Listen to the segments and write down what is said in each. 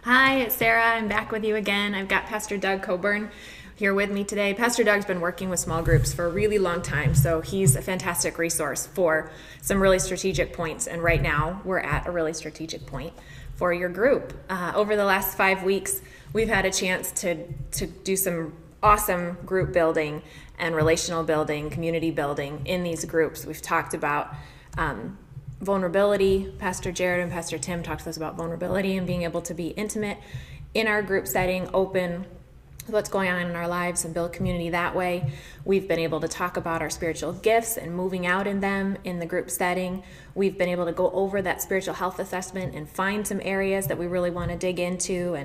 Hi, it's Sarah. I'm back with you again. I've got Pastor Doug Coburn here with me today. Pastor Doug's been working with small groups for a really long time, so he's a fantastic resource for some really strategic points. And right now, we're at a really strategic point for your group. Over the last 5 weeks, we've had a chance to do some awesome group building and relational building, community building in these groups. We've talked about vulnerability. Pastor Jared and Pastor Tim talked to us about vulnerability and being able to be intimate in our group setting, open with what's going on in our lives and build community that way. We've been able to talk about our spiritual gifts and moving out in them in the group setting. We've been able to go over that spiritual health assessment and find some areas that we really want to dig into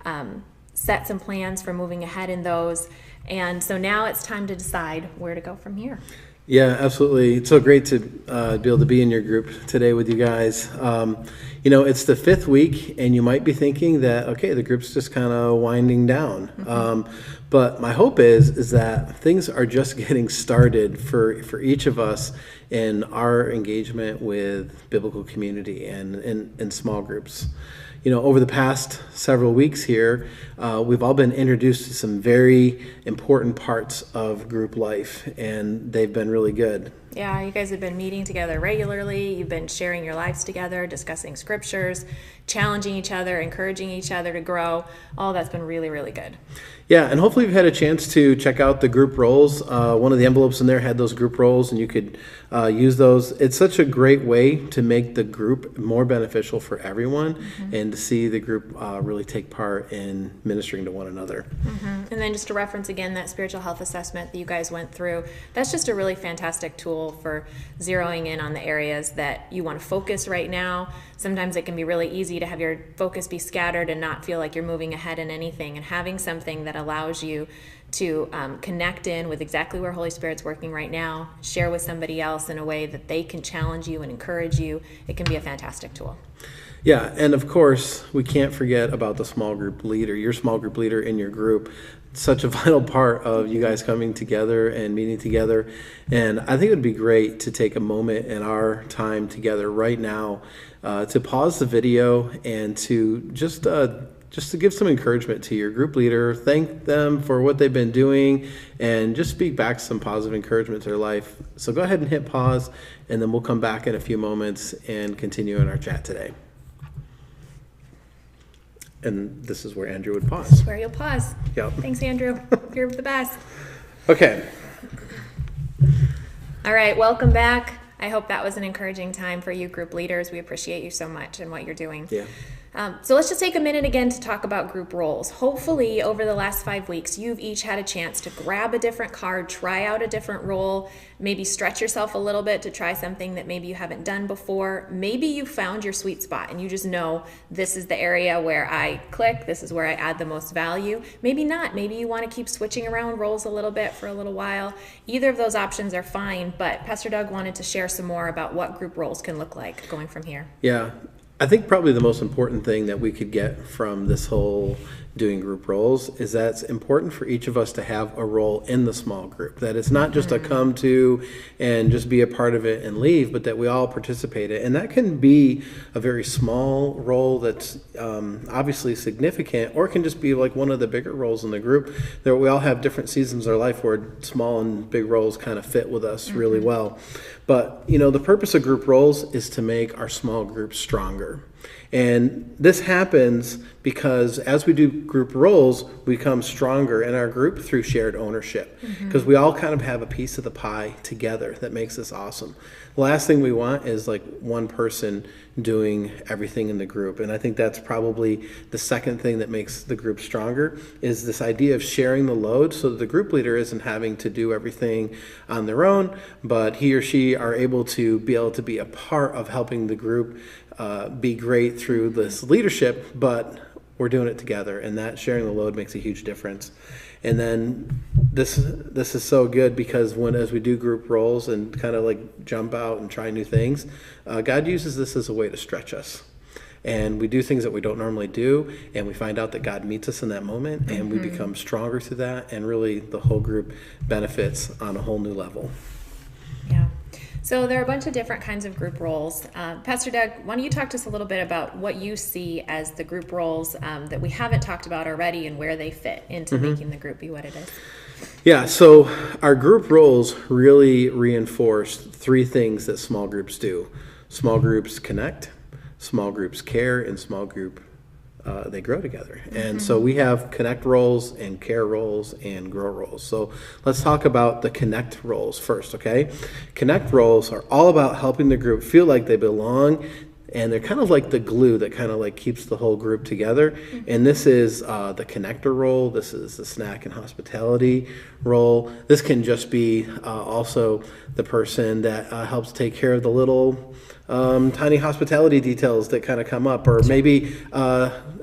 and set some plans for moving ahead in those. And so now it's time to decide where to go from here. Yeah, absolutely. It's so great to be able to be in your group today with you guys. It's the 5th week, and you might be thinking that, okay, the group's just kind of winding down. But my hope is that things are just getting started for each of us in our engagement with biblical community and in small groups. Over the past several weeks here, we've all been introduced to some very important parts of group life, and they've been really good. Yeah, you guys have been meeting together regularly. You've been sharing your lives together, discussing scriptures, challenging each other, encouraging each other to grow. All that's been really, really good. Yeah, and hopefully you've had a chance to check out the group roles. One of the envelopes in there had those group roles, and you could use those. It's such a great way to make the group more beneficial for everyone and to see the group really take part in ministering to one another. And then just to reference again that spiritual health assessment that you guys went through, that's just a really fantastic tool for zeroing in on the areas that you want to focus right now. Sometimes it can be really easy to have your focus be scattered and not feel like you're moving ahead in anything, and having something that allows you to connect in with exactly where Holy Spirit's working right now, share with somebody else in a way that they can challenge you and encourage you. It can be a fantastic tool. Yeah, and of course, we can't forget about the small group leader, your small group leader in your group. Such a vital part of you guys coming together and meeting together. And I think it would be great to take a moment in our time together right now to pause the video and to just to give some encouragement to your group leader, thank them for what they've been doing, and just speak back some positive encouragement to their life. So go ahead and hit pause, and then we'll come back in a few moments and continue in our chat today. And this is where Andrew would pause. This is where you'll pause. Yep. Thanks, Andrew. You're the best. Okay. All right, welcome back. I hope that was an encouraging time for you group leaders. We appreciate you so much and what you're doing. Yeah. So let's just take a minute again to talk about group roles. Hopefully, over the last 5 weeks, you've each had a chance to grab a different card, try out a different role, maybe stretch yourself a little bit to try something that maybe you haven't done before. Maybe you found your sweet spot and you just know this is the area where I click, this is where I add the most value. Maybe not. Maybe you want to keep switching around roles a little bit for a little while. Either of those options are fine, but Pastor Doug wanted to share some more about what group roles can look like going from here. Yeah. I think probably the most important thing that we could get from this whole doing group roles is that it's important for each of us to have a role in the small group, that it's not just a come to and just be a part of it and leave, but that we all participate in. And that can be a very small role that's obviously significant, or it can just be like one of the bigger roles in the group, that we all have different seasons of our life where small and big roles kind of fit with us really well. But, the purpose of group roles is to make our small group stronger. And this happens because as we do group roles, we become stronger in our group through shared ownership, because we all kind of have a piece of the pie together that makes this awesome. The last thing we want is like one person doing everything in the group. And I think that's probably the second thing that makes the group stronger, is this idea of sharing the load, so that the group leader isn't having to do everything on their own, but he or she are able to be a part of helping the group be great through this leadership, but we're doing it together, and that sharing the load makes a huge difference. And then this is so good, because as we do group roles and kind of like jump out and try new things, God uses this as a way to stretch us. And we do things that we don't normally do, and we find out that God meets us in that moment, and we become stronger through that, and really the whole group benefits on a whole new level. Yeah. So there are a bunch of different kinds of group roles. Pastor Doug, why don't you talk to us a little bit about what you see as the group roles that we haven't talked about already and where they fit into making the group be what it is? Yeah, so our group roles really reinforce three things that small groups do. Small groups connect, small groups care, and small group they grow together. And so we have connect roles and care roles and grow roles. So let's talk about the connect roles first, okay? Connect roles are all about helping the group feel like they belong, and they're kind of like the glue that kind of like keeps the whole group together. And this is the connector role. This is the snack and hospitality role. This can just be also the person that helps take care of the little tiny hospitality details that kind of come up, or maybe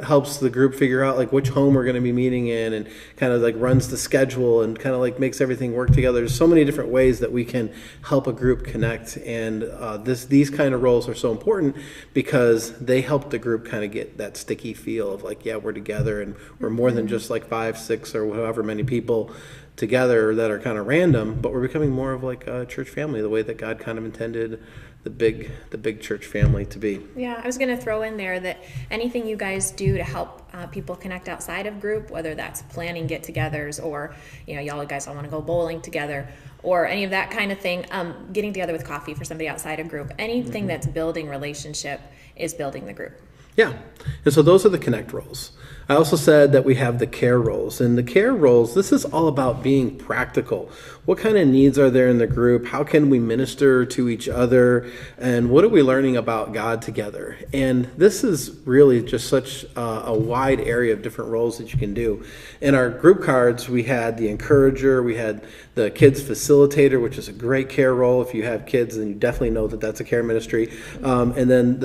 helps the group figure out like which home we're going to be meeting in, and kind of like runs the schedule and kind of like makes everything work together. There's so many different ways that we can help a group connect, and these kind of roles are so important because they help the group kind of get that sticky feel of like, yeah, we're together and we're more than just like 5, 6, or however many people together that are kind of random, but we're becoming more of like a church family, the way that God kind of intended the big church family to be. Yeah, I was going to throw in there that anything you guys do to help people connect outside of group, whether that's planning get-togethers or, y'all guys all want to go bowling together or any of that kind of thing, getting together with coffee for somebody outside of group, anything that's building relationship is building the group. Yeah, and so those are the connect roles. I also said that we have the care roles. And the care roles, this is all about being practical. What kind of needs are there in the group? How can we minister to each other? And what are we learning about God together? And this is really just such a wide area of different roles that you can do. In our group cards, we had the encourager, we had the kids facilitator, which is a great care role. If you have kids, then you definitely know that that's a care ministry. And then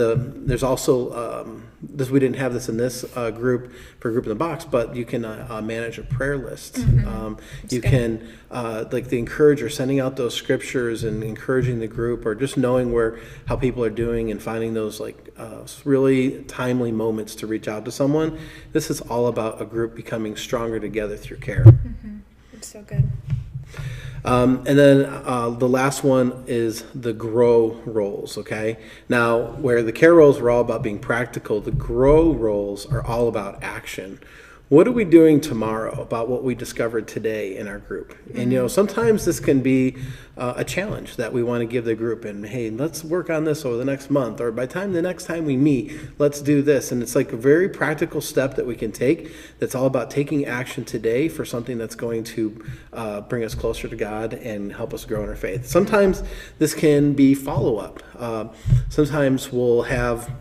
there's also we didn't have this in this group for Group in the Box, but you can manage a prayer list. You can, like the encourager, sending out those scriptures and encouraging the group, or just knowing how people are doing and finding those like really timely moments to reach out to someone. This is all about a group becoming stronger together through care. It's so good. And then the last one is the grow roles, okay? Now, where the care roles were all about being practical, the grow roles are all about action. What are we doing tomorrow about what we discovered today in our group? And, sometimes this can be a challenge that we want to give the group. And, hey, let's work on this over the next month. Or by the next time we meet, let's do this. And it's like a very practical step that we can take that's all about taking action today for something that's going to bring us closer to God and help us grow in our faith. Sometimes this can be follow-up. Sometimes we'll have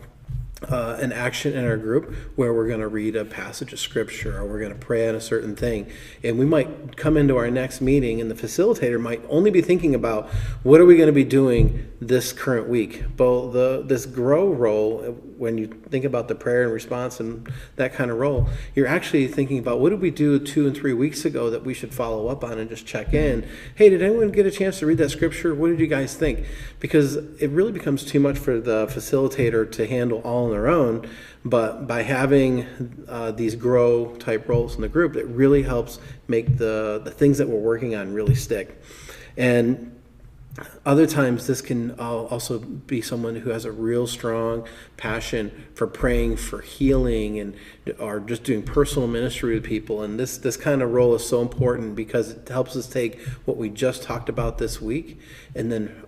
an action in our group where we're going to read a passage of scripture, or we're going to pray on a certain thing, and we might come into our next meeting and the facilitator might only be thinking about what are we going to be doing this current week. But this grow role, when you think about the prayer and response and that kind of role, you're actually thinking about what did we do 2 and 3 weeks ago that we should follow up on and just check in. Hey, did anyone get a chance to read that scripture? What did you guys think? Because it really becomes too much for the facilitator to handle all on their own. But by having these grow type roles in the group, it really helps make the things that we're working on really stick. And other times this can also be someone who has a real strong passion for praying for healing or just doing personal ministry with people. And this kind of role is so important because it helps us take what we just talked about this week and then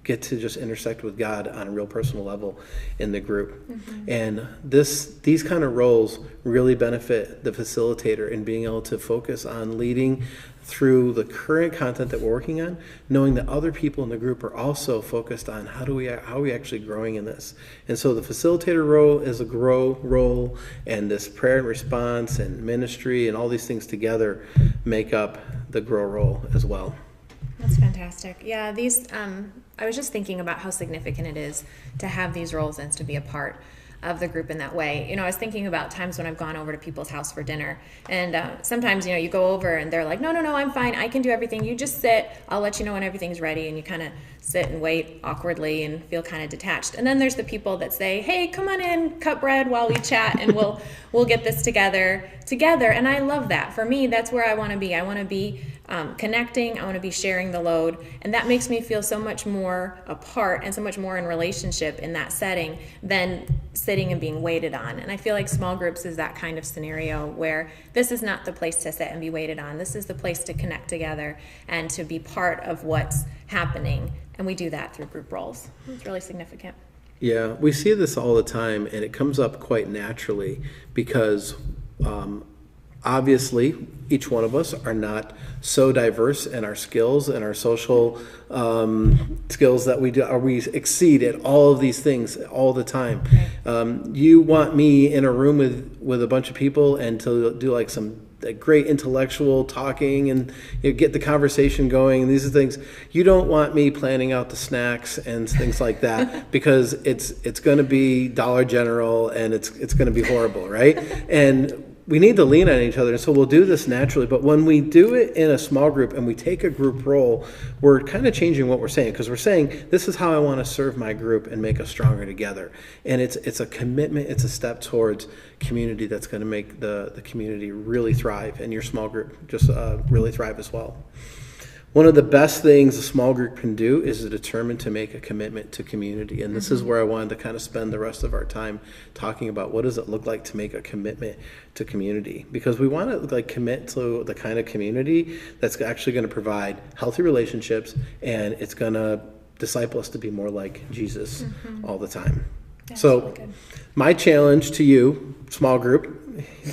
get to just intersect with God on a real personal level in the group. And these kind of roles really benefit the facilitator in being able to focus on leading through the current content that we're working on, knowing that other people in the group are also focused on how are we actually growing in this. And so the facilitator role is a grow role, and this prayer and response and ministry and all these things together make up the grow role as well. That's fantastic. Yeah, I was just thinking about how significant it is to have these roles and to be a part of the group in that way. I was thinking about times when I've gone over to people's house for dinner, and sometimes, you go over and they're like, no, I'm fine. I can do everything. You just sit. I'll let you know when everything's ready. And you kind of sit and wait awkwardly and feel kind of detached. And then there's the people that say, hey, come on in, cut bread while we chat, and we'll get this together. And I love that. For me, that's where I want to be. I want to be connecting. I want to be sharing the load. And that makes me feel so much more apart and so much more in relationship in that setting than sitting and being waited on. And I feel like small groups is that kind of scenario where this is not the place to sit and be waited on. This is the place to connect together and to be part of what's happening. And we do that through group roles. It's really significant. Yeah, we see this all the time, and it comes up quite naturally because obviously each one of us are not so diverse in our skills and our social skills that we exceed at all of these things all the time. You want me in a room with a bunch of people and to do like some great intellectual talking and get the conversation going, and these are things. You don't want me planning out the snacks and things like that because it's going to be Dollar General and it's going to be horrible, right? And we need to lean on each other, so we'll do this naturally. But when we do it in a small group and we take a group role, we're kind of changing what we're saying, because we're saying, this is how I want to serve my group and make us stronger together. And it's a commitment, it's a step towards community that's going to make the community really thrive, and your small group just really thrive as well. One of the best things a small group can do is to determine to make a commitment to community. And this is where I wanted to kind of spend the rest of our time talking about what does it look like to make a commitment to community. Because we want to commit to the kind of community that's actually going to provide healthy relationships, and it's going to disciple us to be more like Jesus all the time. That's So really good. my challenge to you, small group,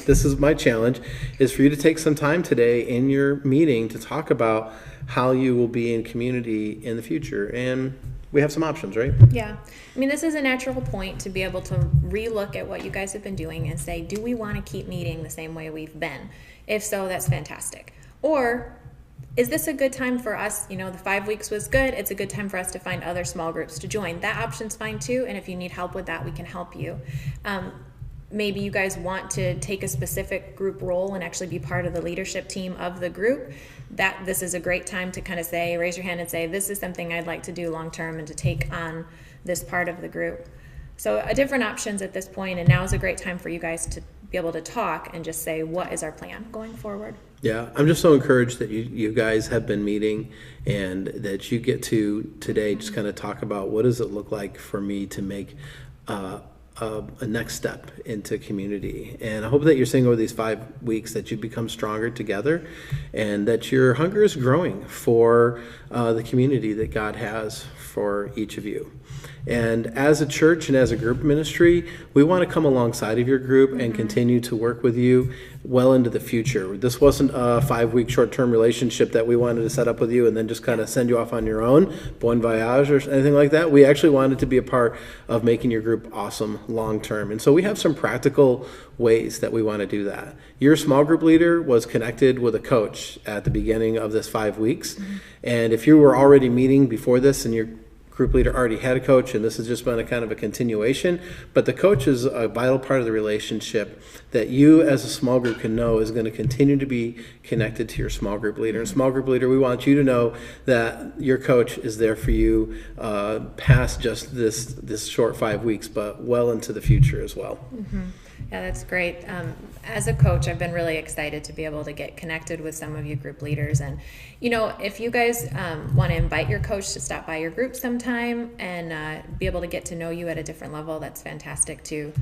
this is my challenge, is for you to take some time today in your meeting to talk about how you will be in community in the future. And we have some options, right? Yeah. I mean, this is a natural point to be able to relook at what you guys have been doing and say, do we want to keep meeting the same way we've been? If so, that's fantastic. Or is this a good time for us? The 5 weeks was good. It's a good time for us to find other small groups to join. That option's fine too. And if you need help with that, we can help you. Maybe you guys want to take a specific group role and actually be part of the leadership team of the group. This is a great time to kind of raise your hand and say, this is something I'd like to do long term and to take on this part of the group. So different options at this point, and now is a great time for you guys to be able to talk and just say, what is our plan going forward? Yeah, I'm just so encouraged that you guys have been meeting and that you get to today just kind of talk about what does it look like for me to make a next step into community. And I hope that you're seeing over these 5 weeks that you become stronger together and that your hunger is growing for the community that God has for each of you. And as a church and as a group ministry, we want to come alongside of your group and continue to work with you well into the future. This wasn't a 5-week short-term relationship that we wanted to set up with you and then just kind of send you off on your own, bon voyage or anything like that. We actually wanted to be a part of making your group awesome long-term. And so we have some practical ways that we want to do that. Your small group leader was connected with a coach at the beginning of this 5 weeks. And if you were already meeting before this and your group leader already had a coach, and this has just been a kind of a continuation, but the coach is a vital part of the relationship that you as a small group can know is going to continue to be connected to your small group leader. And small group leader, we want you to know that your coach is there for you past just this short 5 weeks, but well into the future as well. Yeah, that's great. As a coach, I've been really excited to be able to get connected with some of you group leaders. And, if you guys want to invite your coach to stop by your group sometime and be able to get to know you at a different level, that's fantastic too.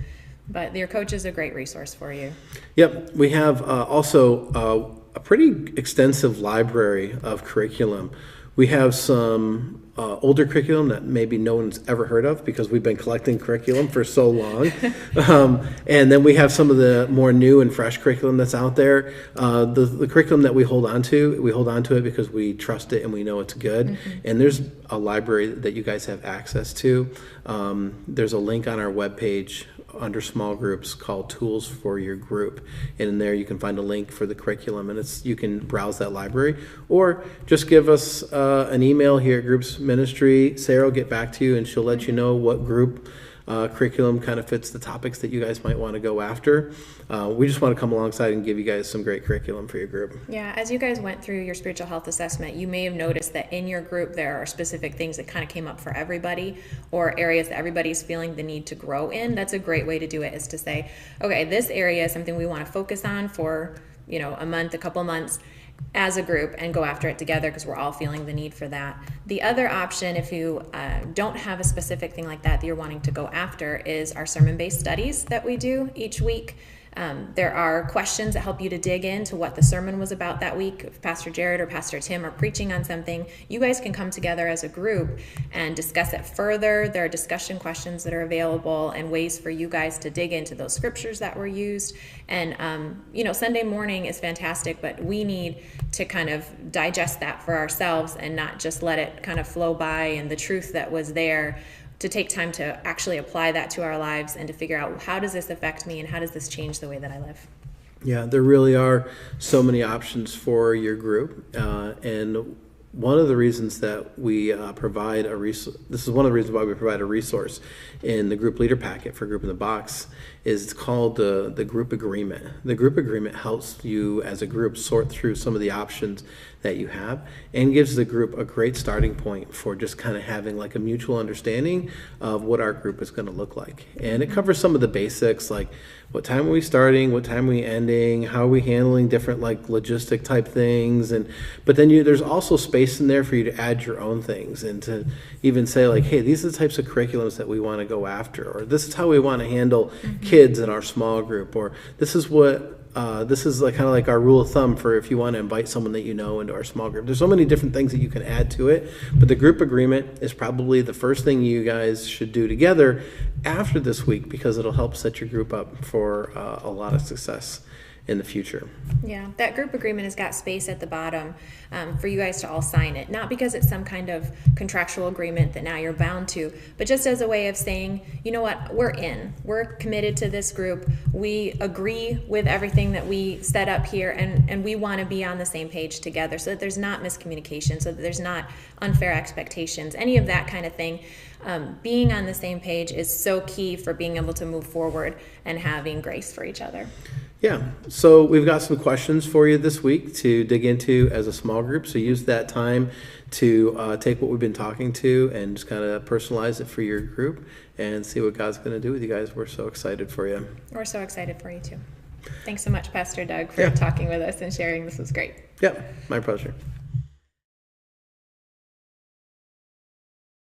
But your coach is a great resource for you. Yep. We have also a pretty extensive library of curriculum. We have some older curriculum that maybe no one's ever heard of because we've been collecting curriculum for so long. And then we have some of the more new and fresh curriculum that's out there. The curriculum that we hold on to it because we trust it and we know it's good. And there's a library that you guys have access to. There's a link on our webpage under small groups called Tools for Your Group. And in there you can find a link for the curriculum, and you can browse that library or just give us an email here at Groups Ministry. Sarah will get back to you and she'll let you know what group curriculum kind of fits the topics that you guys might want to go after. We just want to come alongside and give you guys some great curriculum for your group. Yeah, as you guys went through your spiritual health assessment, you may have noticed that in your group there are specific things that kind of came up for everybody or areas that everybody's feeling the need to grow in. That's a great way to do it, is to say, okay, this area is something we want to focus on for, a month, a couple months. as a group and go after it together because we're all feeling the need for that. The other option, if you don't have a specific thing like that you're wanting to go after, is our sermon-based studies that we do each week. There are questions that help you to dig into what the sermon was about that week. If Pastor Jared or Pastor Tim are preaching on something, you guys can come together as a group and discuss it further. There are discussion questions that are available and ways for you guys to dig into those scriptures that were used. And, Sunday morning is fantastic, but we need to kind of digest that for ourselves and not just let it kind of flow by, and the truth that was there, to take time to actually apply that to our lives and to figure out, how does this affect me and how does this change the way that I live? Yeah, there really are so many options for your group. And one of the reasons that we provide a resource, this is one of the reasons why we provide a resource in the group leader packet for Group in the Box, is it's called the group agreement. The group agreement helps you as a group sort through some of the options that you have and gives the group a great starting point for just kind of having like a mutual understanding of what our group is going to look like. And it covers some of the basics, like what time are we starting, what time are we ending, how are we handling different like logistic type things, but then there's also space in there for you to add your own things and to even say like, hey, these are the types of curriculums that we want to go after, or this is how we want to handle kids in our small group, or this is what this is like kind of like our rule of thumb for if you want to invite someone that you know into our small group. There's so many different things that you can add to it, but the group agreement is probably the first thing you guys should do together after this week, because it'll help set your group up for a lot of success in the future. Yeah, that group agreement has got space at the bottom for you guys to all sign it. Not because it's some kind of contractual agreement that now you're bound to, but just as a way of saying, you know what, we're in. We're committed to this group. We agree with everything that we set up here, and we want to be on the same page together so that there's not miscommunication, so that there's not unfair expectations, any of that kind of thing. Being on the same page is so key for being able to move forward and having grace for each other. Yeah, so we've got some questions for you this week to dig into as a small group. So use that time to take what we've been talking to and just kind of personalize it for your group and see what God's going to do with you guys. We're so excited for you. We're so excited for you too. Thanks so much, Pastor Doug, for talking with us and sharing. This was great. Yeah, my pleasure.